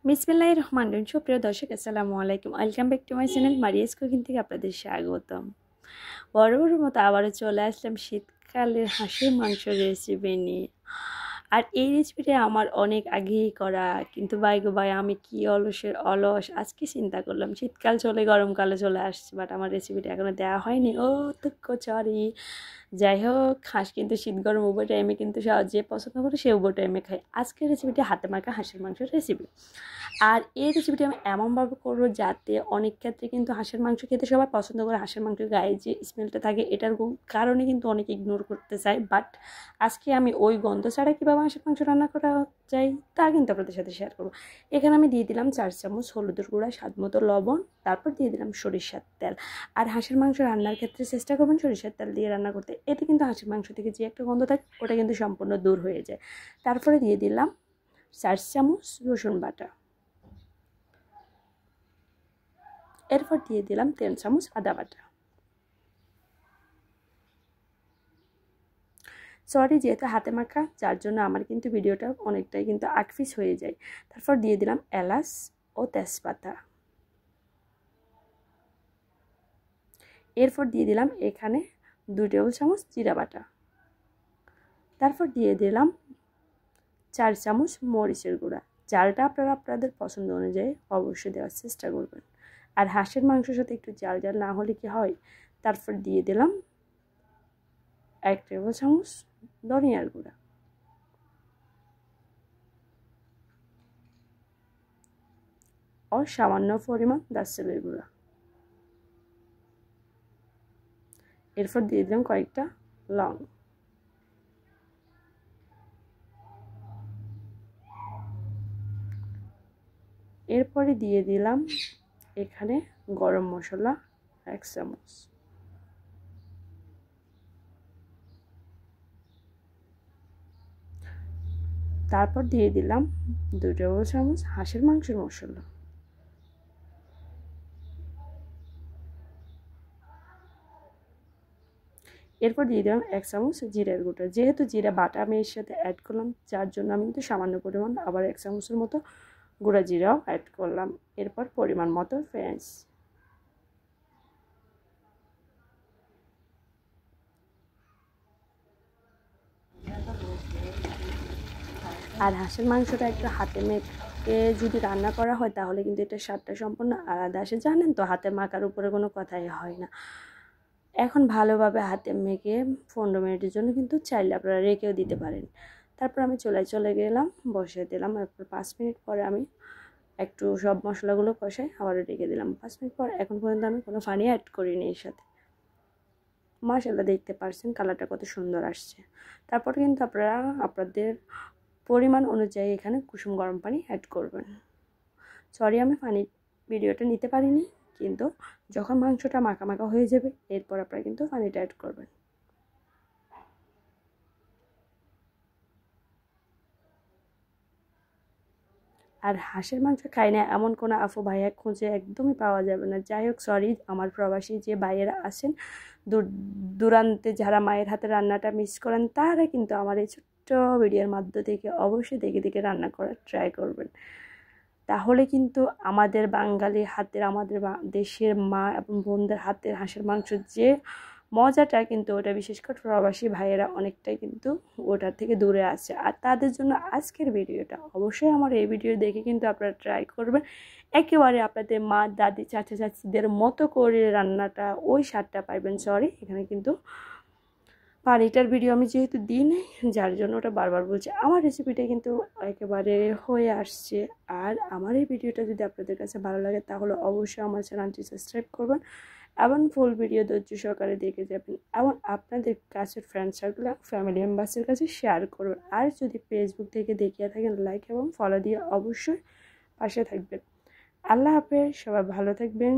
বিসমিল্লাহির রহমানির রহিম। সুপ্রিয় দর্শক, আসসালামু আলাইকুম। Welcome back to my channel Maria's cooking থেকে আপনাদের স্বাগতম। বরাবরের মতো আবারও চলে আসলাম শীতকালের হাঁসের মাংস রেসিপি নিয়ে। আর এই রেসিপিটা আমার অনেক আগেই করা, কিন্তু ভাই গো ভাই, আমি কি অলস আজকে চিন্তা করলাম শীতকাল চলে গরমকালে চলে আসছে, বাট আমার রেসিপিটা এখনো দেওয়া হয়নি। ও দুঃখ, সরি। যাই হোক, হাঁস কিন্তু শীত গরম উভয় টাইমে কিন্তু যে পছন্দ করে সে উভয় টাইমে খায়। আজকের রেসিপিটি হাতে মাখা হাঁসের মাংসের রেসিপি। আর এই রেসিপিটি আমি এমনভাবে করবো যাতে অনেক ক্ষেত্রে কিন্তু হাঁসের মাংস খেতে সবাই পছন্দ করে, হাঁসের মাংসের গায়ে যে স্মেলটা থাকে এটার কারণে কিন্তু অনেকে ইগনোর করতে চায়। বাট আজকে আমি ওই গন্ধ ছাড়া কীভাবে হাঁসের মাংস রান্না করা যায় তা কিন্তু আপনাদের সাথে শেয়ার করবো। এখানে আমি দিয়ে দিলাম 4 চামচ হলুদের গুঁড়া, স্বাদ মতো লবণ, তারপর দিয়ে দিলাম সরিষার তেল। আর হাঁসের মাংস রান্নার ক্ষেত্রে চেষ্টা করবেন সরিষার তেল দিয়ে রান্না করতে, এতে কিন্তু হাঁসের মাংস থেকে যে একটা গন্ধ থাকে ওটা কিন্তু সম্পূর্ণ দূর হয়ে যায়। তারপরে দিয়ে দিলাম 4 চামচ রসুন বাটা, এরপর দিয়ে দিলাম 3 চামচ আদা বাটা। সরি, যেহেতু হাতে মাখা যার জন্য আমার কিন্তু ভিডিওটা অনেকটাই কিন্তু আকফিস হয়ে যায়। তারপর দিয়ে দিলাম এলাচ ও তেজপাতা। এরপর দিয়ে দিলাম এখানে 2 টেবিল চামচ জিরা বাটা। তারপর দিয়ে দিলাম 4 চামচ মরিচের গুঁড়া। ঝালটা আপনারা আপনাদের পছন্দ অনুযায়ী অবশ্যই দেওয়ার চেষ্টা করবেন। আর হাঁসের মাংসের সাথে একটু ঝাল ঝাল না হলে কি হয়। তারপর দিয়ে দিলাম 1 টেবিল চামচ ধনিয়ার গুঁড়া ও সামান্য পরিমাণ দারচিনির গুঁড়া। এরপর দিয়ে দিলাম কয়েকটা লং। এরপরে দিয়ে দিলাম এখানে গরম মশলা 1 চামচ। তারপর দিয়ে দিলাম 2 টেবিল চামচ হাঁসের মাংসের মশলা। এরপর দিয়ে দিলাম 1 চামচ জিরার গুঁড়া। যেহেতু জিরা বাটা আমি এর সাথে অ্যাড করলাম, যার জন্য আমি কিন্তু সামান্য পরিমাণ আবার 1 চামচের মতো গুঁড়া জিরাও অ্যাড করলাম। এরপর পরিমাণ মতো পেঁয়াজ। আর হাঁসের মাংসটা একটু হাতে মেখে যদি রান্না করা হয় তাহলে কিন্তু এটা স্বাদটা সম্পূর্ণ আলাদা আসে। জানেন তো, হাতে মাখার উপরে কোনো কথাই হয় না। এখন ভালোভাবে হাতে মেখে 15 মিনিটের জন্য কিন্তু চাইলে আপনারা রেখেও দিতে পারেন। তারপর আমি চলে গেলাম, বসিয়ে দিলাম। এরপর 5 মিনিট পরে আমি একটু সব মশলাগুলো কষাই আবারও রেখে দিলাম। 5 মিনিট পর এখন পর্যন্ত আমি কোনো পানি অ্যাড করিনি এর সাথে। মাশাআল্লাহ, দেখতে পারছেন কালারটা কত সুন্দর আসছে। তারপর কিন্তু আপনারা আপনাদের পরিমাণ অনুযায়ী এখানে কুসুম গরম পানি অ্যাড করবেন। সরি, আমি পানির ভিডিওটা নিতে পারিনি, কিন্তু যখন মাংসটা মাখা মাখা হয়ে যাবে এরপর আপনারা কিন্তু পানিটা অ্যাড করবেন। আর হাঁসের মাংস খাই না এমন কোনো আপু ভাইয়া খুঁজে একদমই পাওয়া যাবে না। যাই হোক, সরি, আমার প্রবাসী যে ভাইয়েরা আছেন দূর দূরান্তে, যারা মায়ের হাতে রান্নাটা মিস করেন, তারা কিন্তু আমার এই ছোট্ট ভিডিওর মাধ্যম থেকে অবশ্যই দেখে দেখে রান্না করার ট্রাই করবেন। তাহলে কিন্তু আমাদের বাঙালি হাতের, আমাদের দেশের মা এবং বোনদের হাতের হাঁসের মাংস যে মজাটা, কিন্তু ওটা বিশেষ করে প্রবাসী ভাইয়েরা অনেকটাই কিন্তু ওটার থেকে দূরে আছে। আর তাদের জন্য আজকের ভিডিওটা অবশ্যই আমার এই ভিডিও দেখে কিন্তু আপনারা ট্রাই করবেন একেবারে আপনাদের মা, দাদি, চাচা চাচিদের মতো করে রান্নাটা ওই স্বাদটা পাইবেন। সরি, এখানে কিন্তু পানিটার ভিডিও আমি যেহেতু দিই নাই, যার জন্য ওটা বারবার বলছি। আমার রেসিপিটা কিন্তু একেবারে হয়ে আসছে। আর আমার এই ভিডিওটা যদি আপনাদের কাছে ভালো লাগে তাহলে অবশ্যই আমার চ্যানেলটি সাবস্ক্রাইব করবেন এবং ফুল ভিডিও ধৈর্য সহকারে দেখে যাবেন এবং আপনাদের কাছের ফ্রেন্ড সার্কেল, ফ্যামিলি মেম্বার্সের কাছে শেয়ার করবেন। আর যদি ফেসবুক থেকে দেখিয়ে থাকেন, লাইক এবং ফলো দিয়ে অবশ্যই পাশে থাকবেন। আল্লাহ হাফেজ, সবাই ভালো থাকবেন।